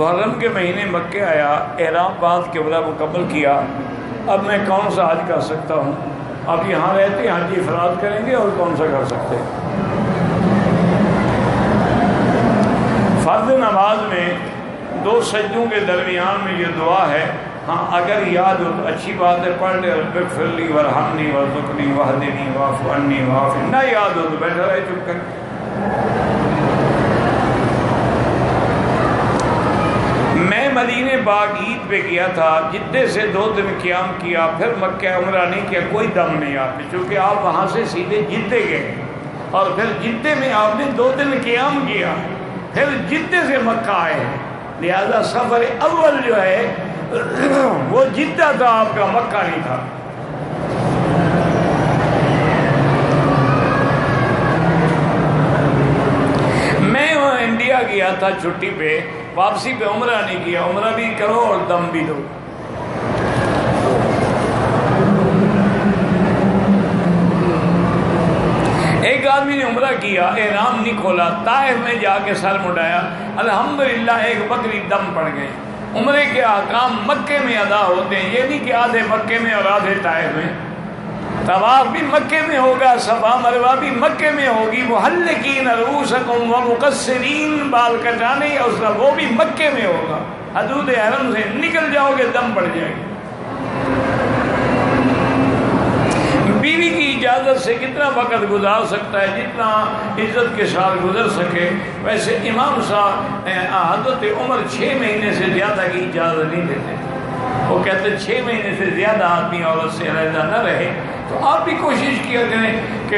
محرم کے مہینے مکے آیا، احرام باندھ کے عمرہ مکمل کیا، اب میں کون سا حج کر سکتا ہوں؟ اب یہاں رہتے حج افراد کریں گے اور کون سا کر سکتے ہیں؟ فرض نماز میں دو سجدوں کے درمیان میں یہ دعا ہے، ہاں اگر یاد ہو تو اچھی بات ہے، پڑھ لے، رب اغفر لی وارحمنی وارزقنی واہدنی واعف عنی وعافنی، نہ یاد ہو تو بیٹھا رہے چپ کر۔ میں مدینے باغ عید پہ کیا تھا، جدے سے 2 دن قیام کیا، پھر مکہ عمرہ نہیں کیا، کوئی دم نہیں آتے، چونکہ آپ وہاں سے سیدھے جدے گئے اور پھر جدے میں آپ نے 2 دن قیام کیا، پھر جدے سے مکہ آئے ہیں، لہذا سفر اول جو ہے وہ جدہ تھا، آپ کا مکہ نہیں تھا۔ میں وہاں انڈیا گیا تھا چھٹی پہ، واپسی پہ عمرہ نہیں کیا، عمرہ بھی کرو اور دم بھی دو۔ ایک آدمی نے عمرہ کیا، احرام نہیں کھولا، طائف میں جا کے سر مڈایا، الحمدللہ ایک بکری دم پڑ گئی۔ عمرے کے احکام مکے میں ادا ہوتے ہیں، یہ نہیں کہ آدھے مکے میں اور آدھے طائف میں۔ طواف بھی مکے میں ہوگا، صفا مروہ بھی مکے میں ہوگی، محلقین رؤوسکم ومقصرین، بال کٹانے اور وہ بھی مکے میں ہوگا۔ حدود حرم سے نکل جاؤ گے دم پڑ جائے گی۔ بیوی کی اجازت سے کتنا وقت گزار سکتا ہے؟ جتنا عزت کے ساتھ گزر سکے۔ ویسے امام صاحب حضرت عمر 6 مہینے سے زیادہ کی اجازت نہیں دیتے، وہ کہتے 6 مہینے سے زیادہ آدمی عورت سے علیحدہ نہ رہے۔ تو آپ بھی کوشش کیا کریں کہ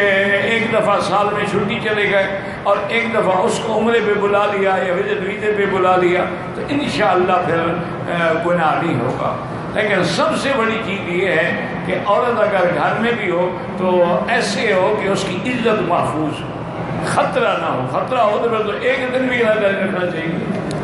ایک دفعہ سال میں چھٹی چلے گئے اور ایک دفعہ اس کو عمرے پہ بلا لیا یا وزٹ ویزے پہ بلا لیا، تو انشاءاللہ پھر گناہ نہیں ہوگا۔ لیکن سب سے بڑی چیز یہ ہے کہ عورت اگر گھر میں بھی ہو تو ایسے ہو کہ اس کی عزت محفوظ ہو، خطرہ نہ ہو۔ خطرہ ہو تو پھر تو ایک دن بھی علیحدہ رکھنا چاہیے۔